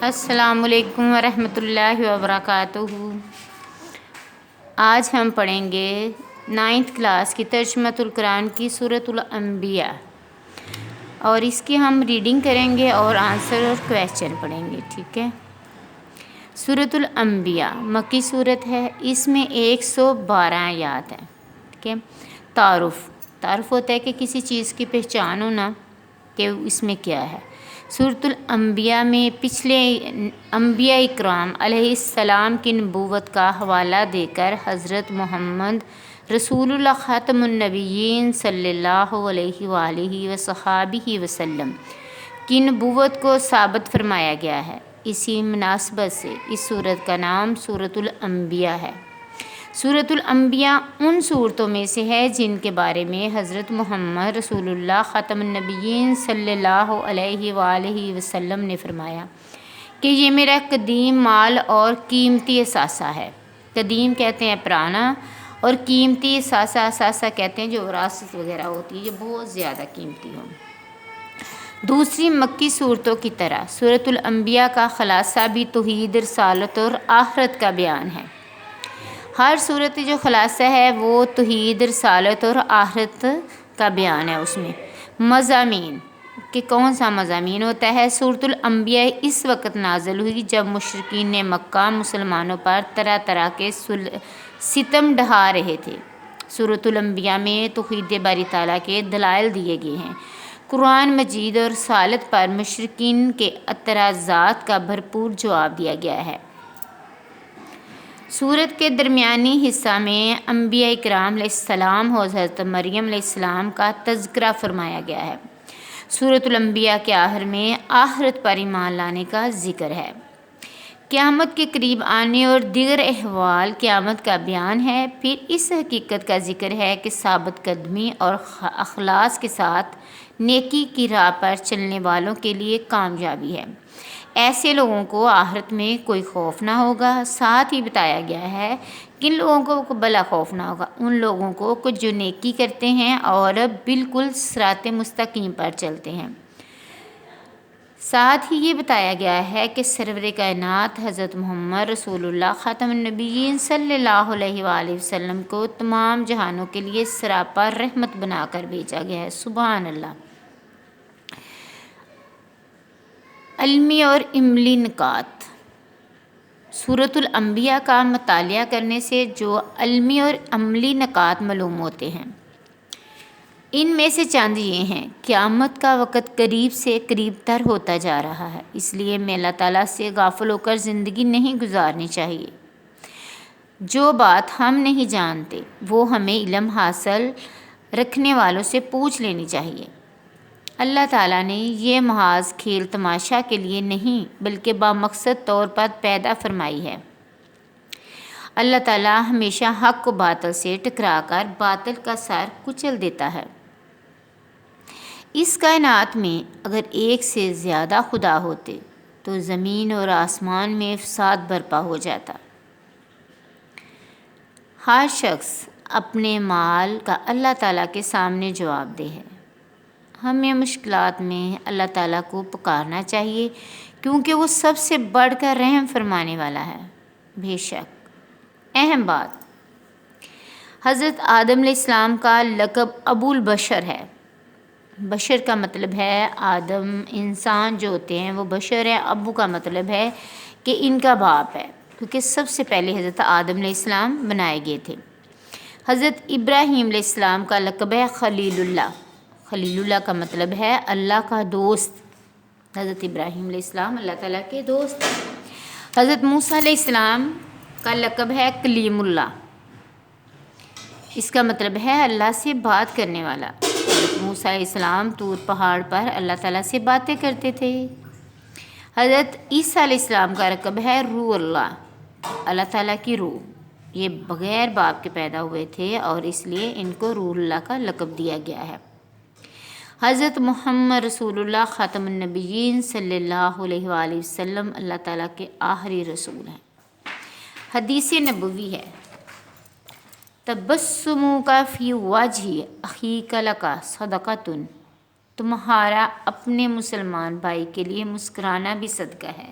السلام علیکم ورحمۃ اللہ وبرکاتہ۔ آج ہم پڑھیں گے 9th کلاس کی ترجمۃ القرآن کی سورۃ الانبیاء، اور اس کی ہم ریڈنگ کریں گے اور آنسر اور کویسچن پڑھیں گے، ٹھیک ہے۔ سورۃ الانبیاء مکی صورت ہے، اس میں 112 آیات ہیں، ٹھیک ہے۔ تعارف ہوتا ہے کہ کسی چیز کی پہچان ہونا کہ اس میں کیا ہے۔ سورۃ الانبیاء میں پچھلے انبیاء اکرام علیہ السلام کی نبوت کا حوالہ دے کر حضرت محمد رسول اللہ خاتم النبیین صلی اللہ علیہ وآلہ وصحبہ وسلم کی نبوت کو ثابت فرمایا گیا ہے۔ اسی مناسبت سے اس سورت کا نام سورۃ الانبیاء ہے۔ سورۃ الانبیاء ان صورتوں میں سے ہے جن کے بارے میں حضرت محمد رسول اللہ خاتم النبیین صلی اللہ علیہ وآلہ وسلم نے فرمایا کہ یہ میرا قدیم مال اور قیمتی اثاثہ ہے۔ قدیم کہتے ہیں پرانا، اور قیمتی اثاثہ کہتے ہیں جو وراثت وغیرہ ہوتی ہے، یہ بہت زیادہ قیمتی ہو۔ دوسری مکی صورتوں کی طرح سورۃ الانبیاء کا خلاصہ بھی توحید، رسالت اور آخرت کا بیان ہے۔ ہر صورت جو خلاصہ ہے وہ توحید، رسالت اور آخرت کا بیان ہے۔ اس میں مضامین کہ کون سا مضامین ہوتا ہے۔ سورۃ الانبیاء اس وقت نازل ہوئی جب مشرکین مکہ مسلمانوں پر طرح طرح کے ستم ڈھا رہے تھے۔ سورۃ الانبیاء میں توحید باری تعالیٰ کے دلائل دیے گئے ہیں۔ قرآن مجید اور رسالت پر مشرکین کے اعتراضات کا بھرپور جواب دیا گیا ہے۔ سورت کے درمیانی حصہ میں انبیاء اکرام علیہ السلام اور حضرت مریم علیہ السلام کا تذکرہ فرمایا گیا ہے۔ سورۃ الانبیاء کے آخر میں آخرت پر ایمان لانے کا ذکر ہے۔ قیامت کے قریب آنے اور دیگر احوال قیامت کا بیان ہے۔ پھر اس حقیقت کا ذکر ہے کہ ثابت قدمی اور اخلاص کے ساتھ نیکی کی راہ پر چلنے والوں کے لیے کامیابی ہے۔ ایسے لوگوں کو آخرت میں کوئی خوف نہ ہوگا۔ ساتھ ہی بتایا گیا ہے کن لوگوں کو بلا خوف نہ ہوگا، ان لوگوں کو جو نیکی کرتے ہیں اور بالکل صراط مستقیم پر چلتے ہیں۔ ساتھ ہی یہ بتایا گیا ہے کہ سرور کائنات حضرت محمد رسول اللہ خاتم النبیین صلی اللہ علیہ وآلہ وسلم کو تمام جہانوں کے لیے سراپا رحمت بنا کر بھیجا گیا ہے۔ سبحان اللہ۔ علمی اور عملی نکات۔ سورۃ الانبیاء کا مطالعہ کرنے سے جو علمی اور عملی نکات معلوم ہوتے ہیں، ان میں سے چند یہ ہیں۔ قیامت کا وقت قریب سے قریب تر ہوتا جا رہا ہے، اس لیے ہمیں اللہ تعالیٰ سے غافل ہو کر زندگی نہیں گزارنی چاہیے۔ جو بات ہم نہیں جانتے وہ ہمیں علم حاصل رکھنے والوں سے پوچھ لینی چاہیے۔ اللہ تعالیٰ نے یہ محض کھیل تماشا کے لیے نہیں بلکہ بامقصد طور پر پیدا فرمائی ہے۔ اللہ تعالیٰ ہمیشہ حق و باطل سے ٹکرا کر باطل کا سر کچل دیتا ہے۔ اس کائنات میں اگر ایک سے زیادہ خدا ہوتے تو زمین اور آسمان میں فساد برپا ہو جاتا۔ ہر شخص اپنے مال کا اللہ تعالیٰ کے سامنے جواب دہ ہے۔ ہمیں مشکلات میں اللہ تعالیٰ کو پکارنا چاہیے کیونکہ وہ سب سے بڑھ کر رحم فرمانے والا ہے۔ بے شک اہم بات، حضرت آدم علیہ السلام کا لقب ابو البشر ہے۔ بشر کا مطلب ہے آدم، انسان جو ہوتے ہیں وہ بشر ہے۔ ابو کا مطلب ہے کہ ان کا باپ ہے، کیونکہ سب سے پہلے حضرت آدم علیہ السلام بنائے گئے تھے۔ حضرت ابراہیم علیہ السلام کا لقب ہے خلیل اللہ۔ خلیل اللہ کا مطلب ہے اللہ کا دوست۔ حضرت ابراہیم علیہ السلام اللہ تعالیٰ کے دوست ہیں۔ حضرت موسیٰ علیہ السلام کا لقب ہے کلیم اللہ، اس کا مطلب ہے اللہ سے بات کرنے والا۔ حضرت موسیٰ علیہ السلام طور پہاڑ پر اللہ تعالیٰ سے باتیں کرتے تھے۔ حضرت عیسیٰ علیہ السلام کا لقب ہے روح اللہ، اللہ تعالیٰ کی روح۔ یہ بغیر باپ کے پیدا ہوئے تھے اور اس لیے ان کو روح اللہ کا لقب دیا گیا ہے۔ حضرت محمد رسول اللہ خاتم النبیین صلی اللہ علیہ وآلہ وسلم اللہ تعالیٰ کے آخری رسول ہیں۔ حدیث نبوی ہے، تبسمک فی وجہ اخیک لک صدقۃ، تمہارا اپنے مسلمان بھائی کے لیے مسکرانا بھی صدقہ ہے۔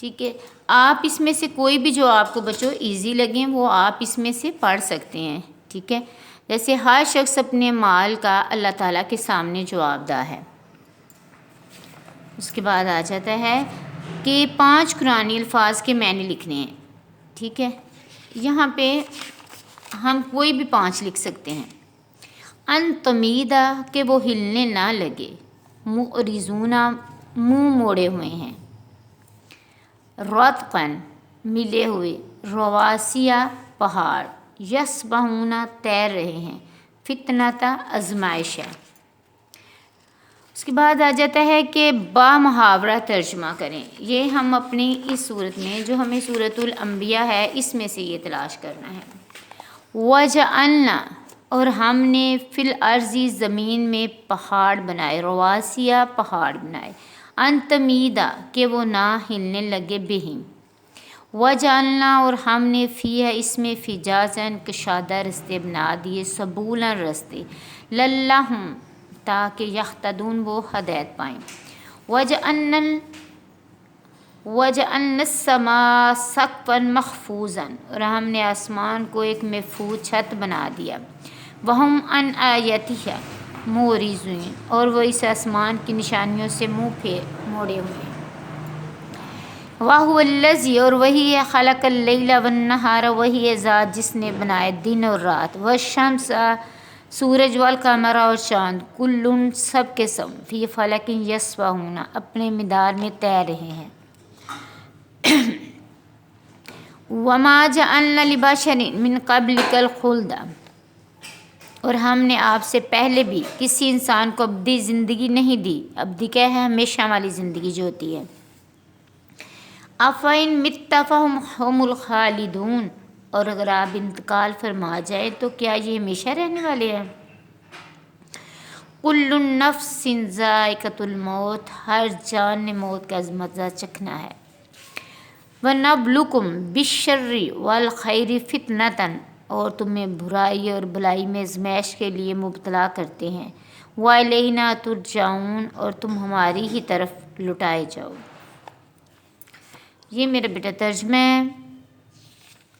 ٹھیک ہے، آپ اس میں سے کوئی بھی جو آپ کو بچوں ایزی لگیں وہ آپ اس میں سے پڑھ سکتے ہیں، ٹھیک ہے۔ جیسے ہر شخص اپنے مال کا اللہ تعالیٰ کے سامنے جواب دہ ہے۔ اس کے بعد آ جاتا ہے کہ 5 قرآنی الفاظ کے معنی لکھنے ہیں، ٹھیک ہے۔ یہاں پہ ہم کوئی بھی 5 لکھ سکتے ہیں۔ ان تمیدہ کہ وہ ہلنے نہ لگے، معرضونہ منہ موڑے ہوئے ہیں، رتقن ملے ہوئے، رواسیہ پہاڑ، یسبحون تیر رہے ہیں، فتنتا آزمائش ہے۔ اس کے بعد آ جاتا ہے کہ با محاورہ ترجمہ کریں۔ یہ ہم اپنی اس صورت میں جو ہمیں سورۃ الانبیاء ہے اس میں سے یہ تلاش کرنا ہے۔ وَجَعَلْنَا اور ہم نے فی الارض زمین میں پہاڑ بنائے، رواسیہ پہاڑ بنائے، ان تمیدہ کہ وہ نہ ہلنے لگے، بہم وَجَعَلْنَا اور ہم نے فیہا اس میں فجاجاً کشادہ رستے بنا دیے، سبولاً رستے، لعلہم تاکہ یہتدون وہ ہدایت پائیں۔ وَجَعَلْنَا السَّمَاءَ سَقْفًا مَحْفُوظًا اور ہم نے آسمان کو ایک محفوظ چھت بنا دیا، وَهُمْ عَنْ آیَاتِهَا مُعْرِضُونَ اور وہ اس آسمان کی نشانیوں سے منہ موڑے ہوئے ہیں۔ وَهُوَ الَّذِي اور وہی ہے، خَلَقَ اللَّيْلَ وَالنَّهَارَ وہی ہے ذات جس نے بنائے دن اور رات، وَالشَّمْسَ سورج، والقمر اور چاند، کل سب کے سب، فی فلک یسبحون اپنے مدار میں تیر رہے ہیں۔ وما جعلنا لبشر من قبلک الخلد اور ہم نے آپ سے پہلے بھی کسی انسان کو ابدی زندگی نہیں دی۔ ابدی کیا ہے؟ ہمیشہ والی زندگی جو ہوتی ہے۔ افإن مت فهم الخالدون اور اگر آپ انتقال فرما جائے تو کیا یہ ہمیشہ رہنے والے ہیں؟ کل نفس ذائقۃ الموت ہر جان نے موت کا مزہ چکھنا ہے۔ وَنَبْلُوکُم بِالشَّرِّ وَالْخَيْرِ فِتْنَةً اور تمہیں برائی اور بھلائی میں آزمائش کے لیے مبتلا کرتے ہیں، وَإِلَيْنَا تُرْجَعُونَ اور تم ہماری ہی طرف لوٹائے جاؤ۔ یہ میرا بیٹا ترجمہ ہے۔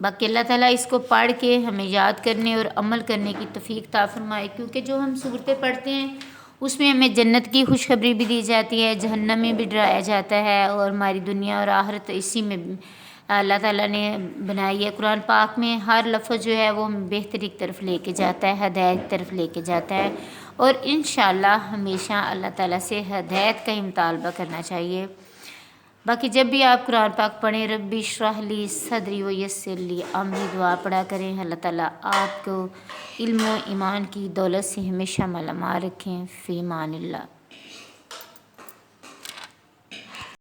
باقی اللہ تعالیٰ اس کو پڑھ کے ہمیں یاد کرنے اور عمل کرنے کی توفیق عطا فرمائے، کیونکہ جو ہم صورتیں پڑھتے ہیں اس میں ہمیں جنت کی خوشخبری بھی دی جاتی ہے، جہنم میں بھی ڈرایا جاتا ہے، اور ہماری دنیا اور آخرت اسی میں اللہ تعالیٰ نے بنائی ہے۔ قرآن پاک میں ہر لفظ جو ہے وہ ہمیں بہتری کی طرف لے کے جاتا ہے، ہدایت کی طرف لے کے جاتا ہے، اور انشاءاللہ ہمیشہ اللہ تعالیٰ سے ہدایت کا ہی مطالبہ کرنا چاہیے۔ باقی جب بھی آپ قرآن پاک پڑھیں، ربی اشرح لی صدری ویسر لی امری دعا پڑھا کریں۔ اللہ تعالیٰ آپ کو علم و ایمان کی دولت سے ہمیشہ مالا مال رکھیں۔ فی امان اللہ۔